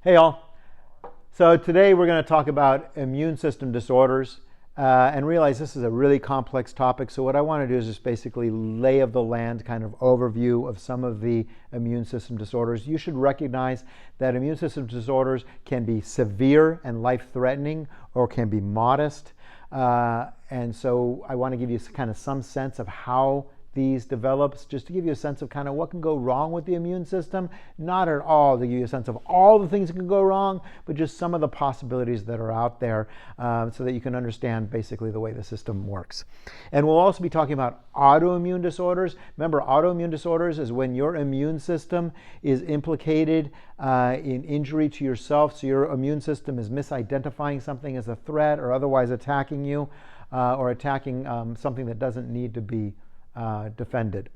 Hey all. So today we're going to talk about immune system disorders and realize this is a really complex topic. So what I want to do is just basically lay of the land kind of overview of some of the immune system disorders. You should recognize that immune system disorders can be severe and life-threatening or can be modest. And so I want to give you kind of some sense of how these develops, just to give you a sense of kind of what can go wrong with the immune system. Not at all to give you a sense of all the things that can go wrong, but just some of the possibilities that are out there so that you can understand basically the way the system works. And we'll also be talking about autoimmune disorders. Remember, autoimmune disorders is when your immune system is implicated in injury to yourself. So your immune system is misidentifying something as a threat or otherwise attacking you or attacking something that doesn't need to be defended.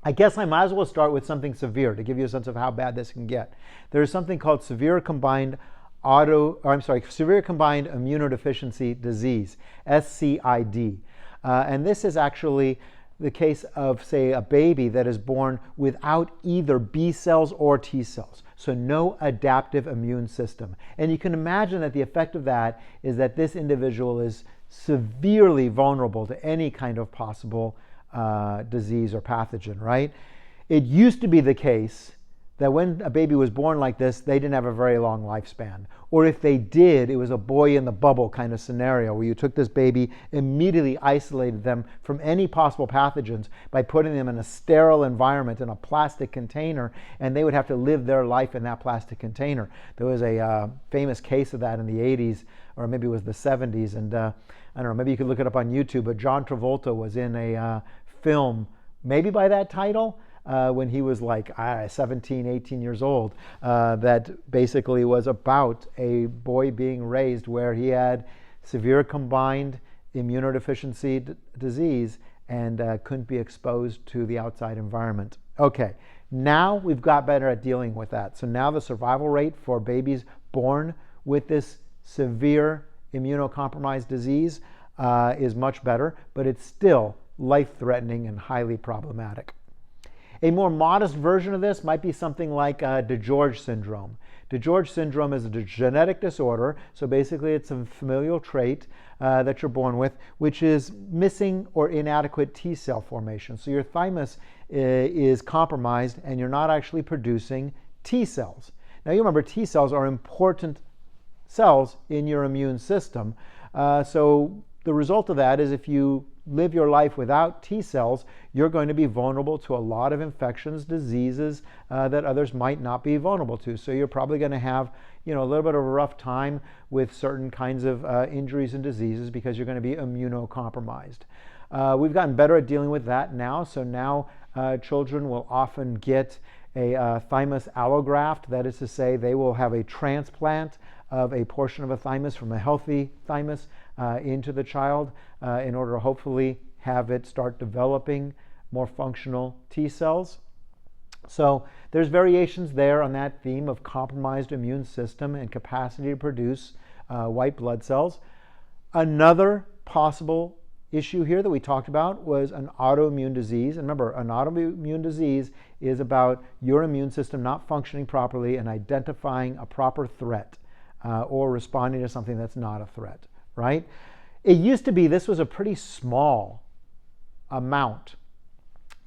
I guess I might as well start with something severe to give you a sense of how bad this can get. There is something called severe combined immunodeficiency disease, SCID. And this is actually the case of, say, a baby that is born without either B cells or T cells. So no adaptive immune system. And you can imagine that the effect of that is that this individual is severely vulnerable to any kind of possible disease or pathogen, right? It used to be the case that when a baby was born like this, they didn't have a very long lifespan. Or if they did, it was a boy in the bubble kind of scenario where you took this baby, immediately isolated them from any possible pathogens by putting them in a sterile environment in a plastic container, and they would have to live their life in that plastic container. There was a famous case of that in the 80s, or maybe it was the 70s, and I don't know, maybe you could look it up on YouTube, but John Travolta was in a film, maybe by that title, when he was like 17, 18 years old, that basically was about a boy being raised where he had severe combined immunodeficiency disease and couldn't be exposed to the outside environment. Okay, now we've got better at dealing with that. So now the survival rate for babies born with this severe immunocompromised disease is much better, but it's still life-threatening and highly problematic. A more modest version of this might be something like DeGeorge syndrome. DeGeorge syndrome is a genetic disorder, so basically it's a familial trait that you're born with, which is missing or inadequate T cell formation. So your thymus is compromised and you're not actually producing T cells. Now you remember T cells are important cells in your immune system. So the result of that is if you live your life without T cells, you're going to be vulnerable to a lot of infections, diseases that others might not be vulnerable to. So you're probably going to have, a little bit of a rough time with certain kinds of injuries and diseases because you're going to be immunocompromised. We've gotten better at dealing with that now. So now children will often get a thymus allograft. That is to say, they will have a transplant of a portion of a thymus from a healthy thymus into the child in order to hopefully have it start developing more functional T cells. So there's variations there on that theme of compromised immune system and capacity to produce white blood cells. Another possible issue here that we talked about was an autoimmune disease. And remember, an autoimmune disease is about your immune system not functioning properly and identifying a proper threat or responding to something that's not a threat, right? It used to be this was a pretty small amount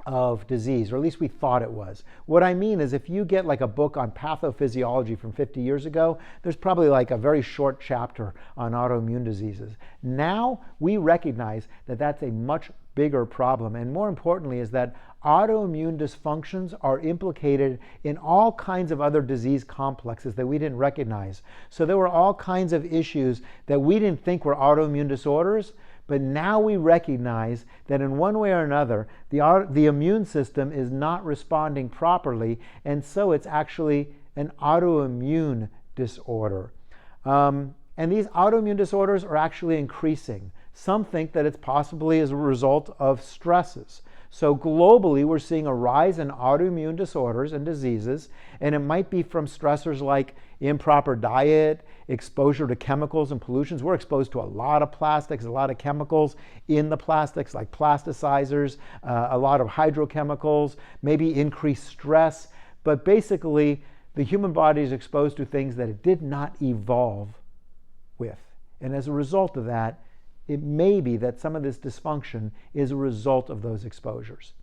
of disease, or at least we thought it was. What I mean is if you get like a book on pathophysiology from 50 years ago, there's probably like a very short chapter on autoimmune diseases. Now we recognize that that's a much bigger problem, and more importantly is that autoimmune dysfunctions are implicated in all kinds of other disease complexes that we didn't recognize. So there were all kinds of issues that we didn't think were autoimmune disorders, but now we recognize that in one way or another, the immune system is not responding properly, and so it's actually an autoimmune disorder. And these autoimmune disorders are actually increasing. Some think that it's possibly as a result of stresses. So globally, we're seeing a rise in autoimmune disorders and diseases, and it might be from stressors like improper diet, exposure to chemicals and pollutions. We're exposed to a lot of plastics, a lot of chemicals in the plastics like plasticizers, a lot of hydrochemicals, maybe increased stress. But basically, the human body is exposed to things that it did not evolve with. And as a result of that, it may be that some of this dysfunction is a result of those exposures.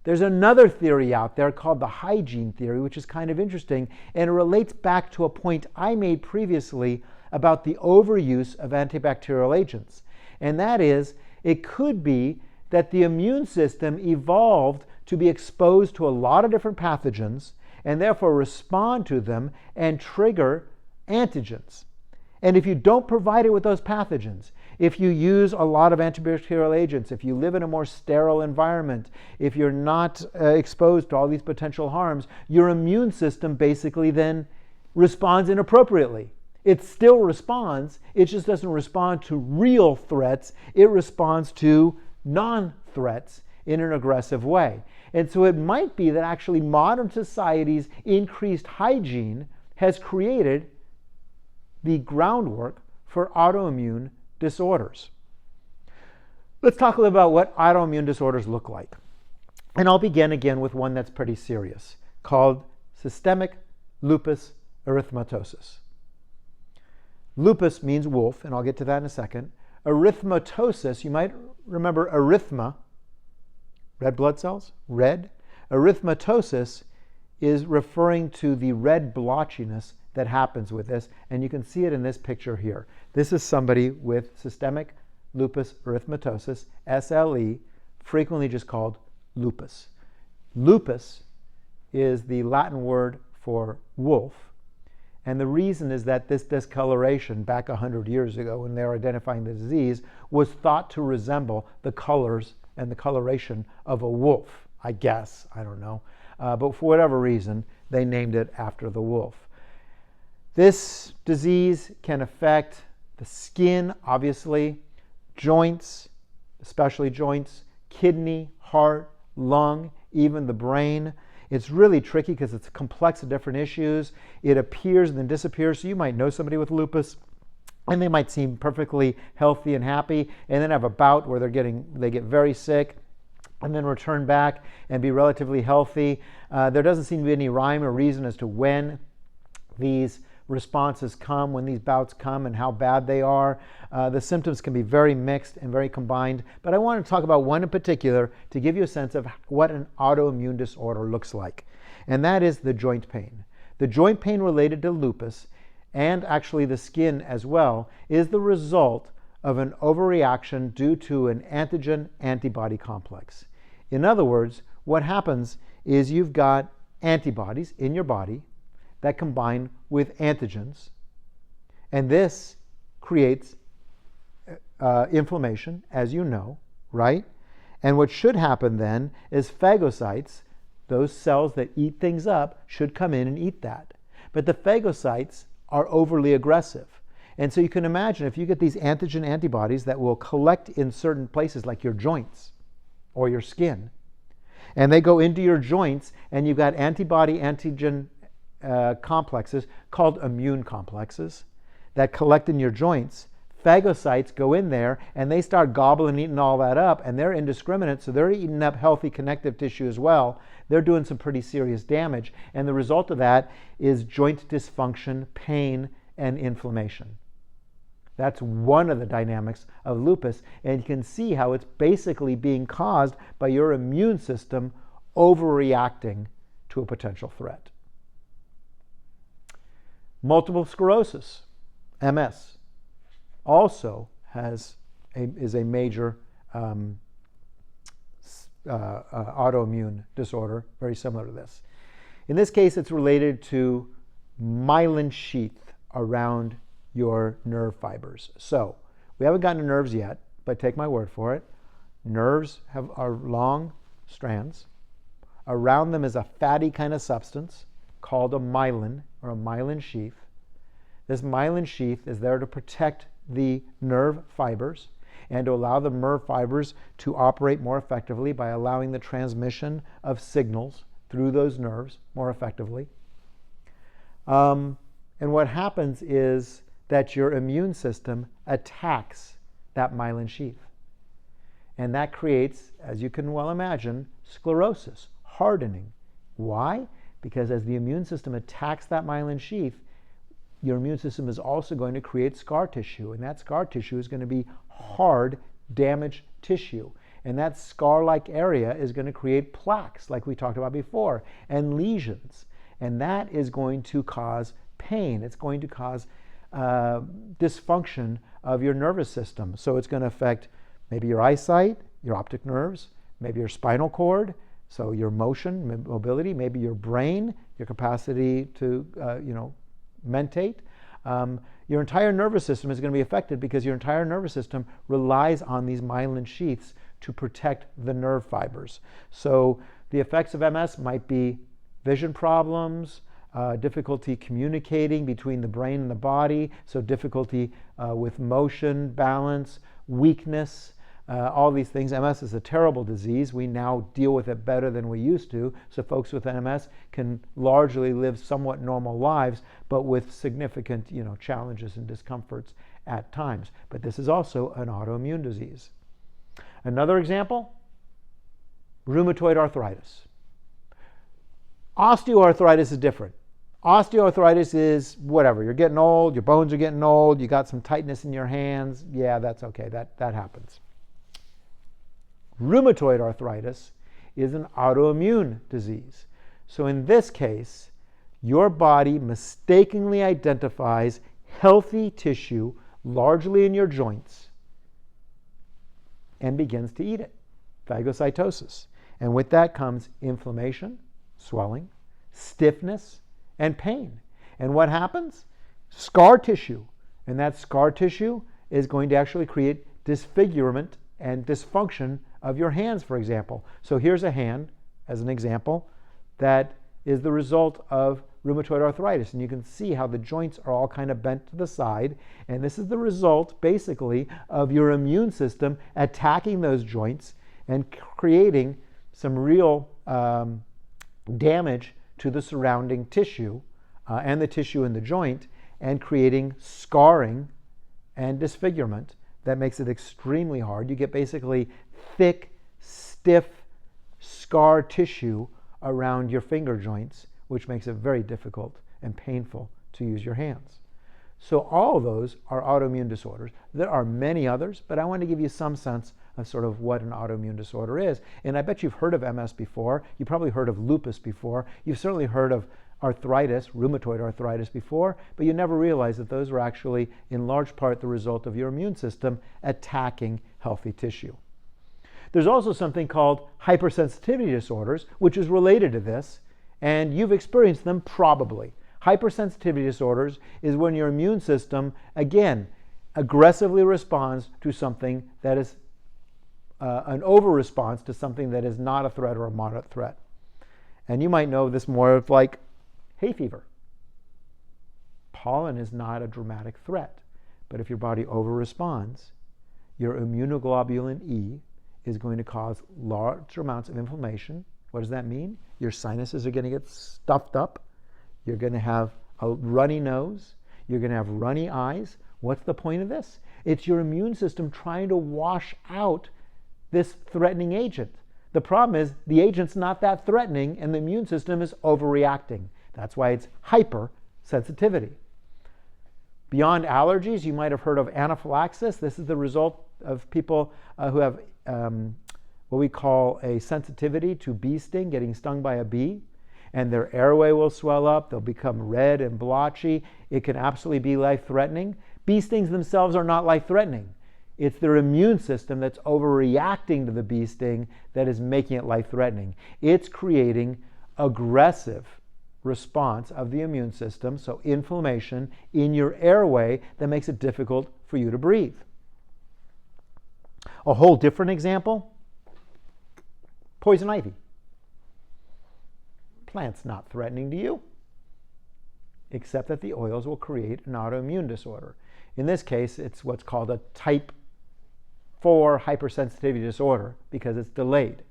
There's another theory out there called the hygiene theory, which is kind of interesting, and it relates back to a point I made previously about the overuse of antibacterial agents. And that is, it could be that the immune system evolved to be exposed to a lot of different pathogens and therefore respond to them and trigger antigens. And if you don't provide it with those pathogens, if you use a lot of antibacterial agents, if you live in a more sterile environment, if you're not exposed to all these potential harms, your immune system basically then responds inappropriately. It still responds, it just doesn't respond to real threats, it responds to non-threats in an aggressive way. And so it might be that actually modern society's increased hygiene has created the groundwork for autoimmune disorders. Let's talk a little about what autoimmune disorders look like. And I'll begin again with one that's pretty serious, called systemic lupus erythematosus. Lupus means wolf, and I'll get to that in a second. Erythematosus, you might remember erythema, red blood cells, red. Erythematosus is referring to the red blotchiness that happens with this, and you can see it in this picture here. This is somebody with systemic lupus erythematosus, SLE, frequently just called lupus. Lupus is the Latin word for wolf, and the reason is that this discoloration back 100 years ago when they were identifying the disease was thought to resemble the colors and the coloration of a wolf, I guess, I don't know. But for whatever reason, they named it after the wolf. This disease can affect the skin, obviously, joints, especially joints, kidney, heart, lung, even the brain. It's really tricky because it's complex of different issues. It appears and then disappears. So you might know somebody with lupus, and they might seem perfectly healthy and happy, and then have a bout where they get very sick, and then return back and be relatively healthy. There doesn't seem to be any rhyme or reason as to when these responses come, when these bouts come, and how bad they are. The symptoms can be very mixed and very combined, but I want to talk about one in particular to give you a sense of what an autoimmune disorder looks like, and that is the joint pain. The joint pain related to lupus, and actually the skin as well, is the result of an overreaction due to an antigen-antibody complex. In other words, what happens is you've got antibodies in your body that combine with antigens, and this creates inflammation, as you know, right? And what should happen then is phagocytes, those cells that eat things up, should come in and eat that. But the phagocytes are overly aggressive. And so you can imagine if you get these antigen antibodies that will collect in certain places like your joints or your skin, and they go into your joints, and you've got antibody-antigen complexes called immune complexes that collect in your joints. Phagocytes go in there and they start gobbling and eating all that up, and they're indiscriminate, so they're eating up healthy connective tissue as well. They're doing some pretty serious damage, and the result of that is joint dysfunction, pain, and inflammation. That's one of the dynamics of lupus, and you can see how it's basically being caused by your immune system overreacting to a potential threat. Multiple sclerosis, MS, also is a major autoimmune disorder, very similar to this. In this case, it's related to myelin sheath around your nerve fibers. So, we haven't gotten to nerves yet, but take my word for it. Nerves are long strands. Around them is a fatty kind of substance called a myelin, or a myelin sheath. This myelin sheath is there to protect the nerve fibers and to allow the nerve fibers to operate more effectively by allowing the transmission of signals through those nerves more effectively. And what happens is that your immune system attacks that myelin sheath. And that creates, as you can well imagine, sclerosis, hardening. Why? because as the immune system attacks that myelin sheath, your immune system is also going to create scar tissue, and that scar tissue is going to be hard, damaged tissue. And that scar-like area is going to create plaques, like we talked about before, and lesions. And that is going to cause pain. It's going to cause dysfunction of your nervous system. So it's going to affect maybe your eyesight, your optic nerves, maybe your spinal cord, so your motion, mobility, maybe your brain, your capacity to, mentate. Your entire nervous system is going to be affected because your entire nervous system relies on these myelin sheaths to protect the nerve fibers. So the effects of MS might be vision problems, difficulty communicating between the brain and the body, so difficulty with motion, balance, weakness, all these things. MS is a terrible disease. We now deal with it better than we used to, so folks with MS can largely live somewhat normal lives, but with significant challenges and discomforts at times. But this is also an autoimmune disease. Another example, rheumatoid arthritis. Osteoarthritis is different. Osteoarthritis is whatever. You're getting old, your bones are getting old, you got some tightness in your hands. Yeah, that's okay. That happens. Rheumatoid arthritis is an autoimmune disease. So in this case, your body mistakenly identifies healthy tissue, largely in your joints, and begins to eat it, phagocytosis. And with that comes inflammation, swelling, stiffness, and pain. And what happens? Scar tissue. And that scar tissue is going to actually create disfigurement and dysfunction of your hands, for example. So here's a hand, as an example, that is the result of rheumatoid arthritis. And you can see how the joints are all kind of bent to the side. And this is the result, basically, of your immune system attacking those joints and creating some real damage to the surrounding tissue and the tissue in the joint, and creating scarring and disfigurement that makes it extremely hard. You get basically thick, stiff scar tissue around your finger joints, which makes it very difficult and painful to use your hands. So all of those are autoimmune disorders. There are many others, but I want to give you some sense of sort of what an autoimmune disorder is. And I bet you've heard of MS before. You probably heard of lupus before. You've certainly heard of arthritis, rheumatoid arthritis before, but you never realized that those were actually in large part the result of your immune system attacking healthy tissue. There's also something called hypersensitivity disorders, which is related to this, and you've experienced them probably. Hypersensitivity disorders is when your immune system, again, aggressively responds to something that is an over-response to something that is not a threat or a moderate threat. And you might know this more of like hay fever. Pollen is not a dramatic threat, but if your body over-responds, your immunoglobulin E is going to cause large amounts of inflammation. What does that mean? Your sinuses are going to get stuffed up. You're going to have a runny nose. You're going to have runny eyes. What's the point of this? It's your immune system trying to wash out this threatening agent. The problem is the agent's not that threatening and the immune system is overreacting. That's why it's hypersensitivity. Beyond allergies, you might have heard of anaphylaxis. This is the result of people who have what we call a sensitivity to bee sting, getting stung by a bee. And their airway will swell up, they'll become red and blotchy. It can absolutely be life-threatening. Bee stings themselves are not life-threatening. It's their immune system that's overreacting to the bee sting that is making it life-threatening. It's creating aggressive response of the immune system, so inflammation in your airway that makes it difficult for you to breathe. A whole different example, poison ivy. Plant's not threatening to you, except that the oils will create an autoimmune disorder. In this case, it's what's called a type 4 hypersensitivity disorder because it's delayed,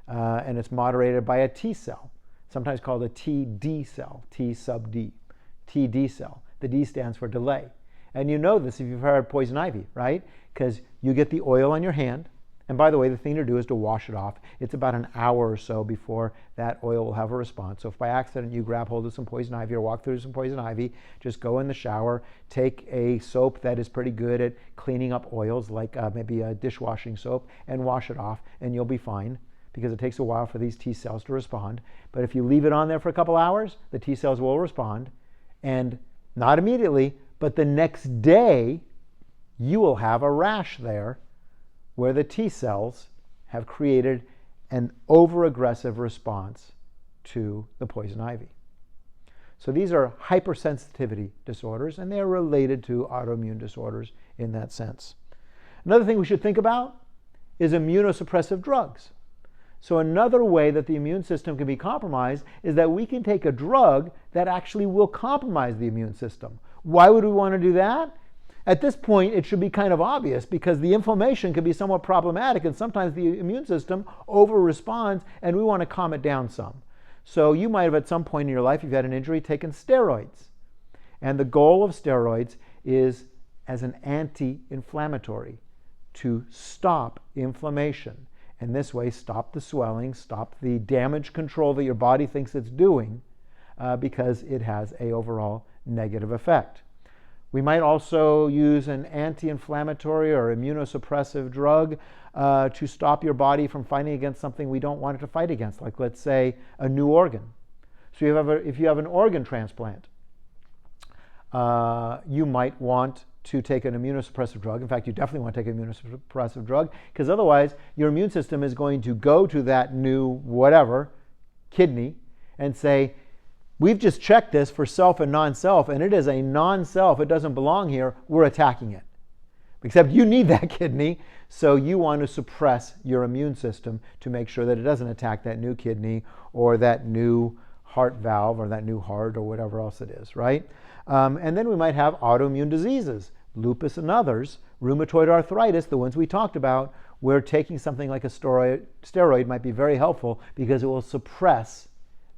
and it's moderated by a T cell, sometimes called a TD cell, T sub D, TD cell. The D stands for delay. And you know this if you've heard poison ivy, right? Because you get the oil on your hand, And by the way, the thing to do is to wash it off. It's about an hour or so before that oil will have a response. So if by accident you grab hold of some poison ivy or walk through some poison ivy, just go in the shower, take a soap that is pretty good at cleaning up oils, like maybe a dishwashing soap, and wash it off, and you'll be fine, because it takes a while for these T cells to respond. But if you leave it on there for a couple hours, the T cells will respond, and not immediately, but the next day, you will have a rash there where the T cells have created an over-aggressive response to the poison ivy. So these are hypersensitivity disorders, and they are related to autoimmune disorders in that sense. Another thing we should think about is immunosuppressive drugs. So another way that the immune system can be compromised is that we can take a drug that actually will compromise the immune system. Why would we want to do that? At this point, it should be kind of obvious, because the inflammation can be somewhat problematic, and sometimes the immune system over-responds, and we want to calm it down some. So you might have at some point in your life, if you've had an injury, taken steroids. And the goal of steroids is as an anti-inflammatory, to stop inflammation. And this way, stop the swelling, stop the damage control that your body thinks it's doing, because it has an overall negative effect. We might also use an anti-inflammatory or immunosuppressive drug to stop your body from fighting against something we don't want it to fight against, like, let's say, a new organ. So if you have an organ transplant, you might want to take an immunosuppressive drug. In fact, you definitely want to take an immunosuppressive drug, because otherwise your immune system is going to go to that new whatever, kidney, and say, we've just checked this for self and non-self, and it is a non-self. It doesn't belong here. We're attacking it. Except you need that kidney, so you want to suppress your immune system to make sure that it doesn't attack that new kidney or that new heart valve or that new heart or whatever else it is, right? And then we might have autoimmune diseases, lupus and others, rheumatoid arthritis, the ones we talked about, where taking something like a steroid might be very helpful, because it will suppress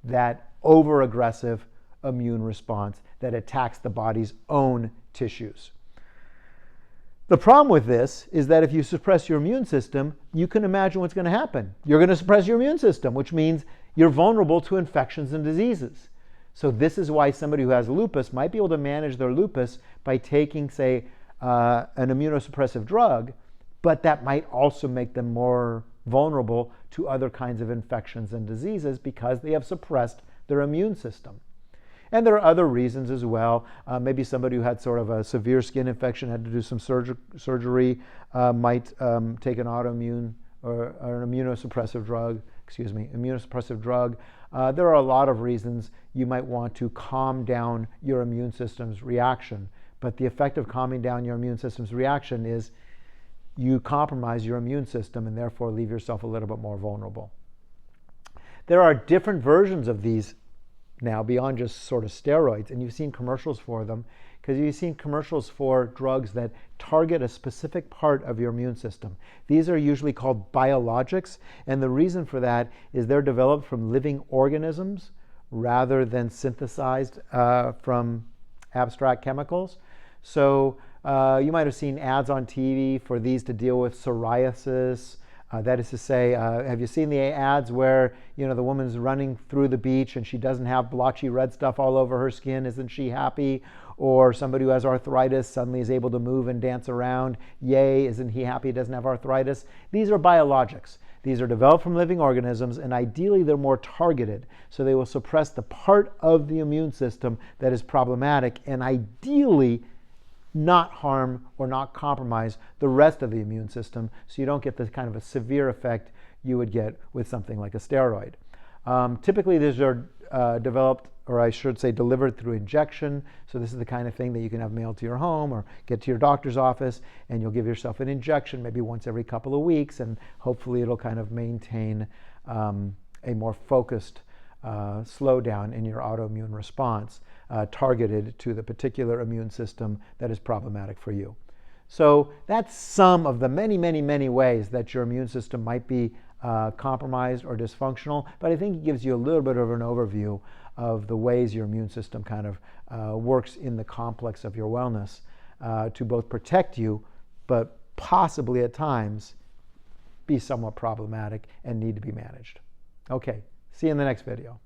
that over-aggressive immune response that attacks the body's own tissues. The problem with this is that if you suppress your immune system, you can imagine what's going to happen. You're going to suppress your immune system, which means you're vulnerable to infections and diseases. So this is why somebody who has lupus might be able to manage their lupus by taking, say, an immunosuppressive drug, but that might also make them more vulnerable to other kinds of infections and diseases, because they have suppressed their immune system. And there are other reasons as well. Maybe somebody who had sort of a severe skin infection, had to do some surgery, might take an autoimmune or an immunosuppressive drug. There are a lot of reasons you might want to calm down your immune system's reaction. But the effect of calming down your immune system's reaction is you compromise your immune system and therefore leave yourself a little bit more vulnerable. There are different versions of these now beyond just sort of steroids, and you've seen commercials for them, because you've seen commercials for drugs that target a specific part of your immune system. These are usually called biologics, and the reason for that is they're developed from living organisms rather than synthesized from abstract chemicals. So you might have seen ads on TV for these to deal with psoriasis. That is to say, have you seen the ads where, the woman's running through the beach and she doesn't have blotchy red stuff all over her skin? Isn't she happy? Or somebody who has arthritis suddenly is able to move and dance around. Yay, isn't he happy he doesn't have arthritis? These are biologics. These are developed from living organisms, and ideally they're more targeted. So they will suppress the part of the immune system that is problematic, and ideally not harm or not compromise the rest of the immune system, so you don't get the kind of a severe effect you would get with something like a steroid. Typically these are developed, or I should say delivered through injection. So this is the kind of thing that you can have mailed to your home or get to your doctor's office, and you'll give yourself an injection maybe once every couple of weeks, and hopefully it'll kind of maintain a more focused slowdown in your autoimmune response, targeted to the particular immune system that is problematic for you. So that's some of the many, many, many ways that your immune system might be compromised or dysfunctional, but I think it gives you a little bit of an overview of the ways your immune system kind of works in the complex of your wellness to both protect you, but possibly at times be somewhat problematic and need to be managed. Okay, see you in the next video.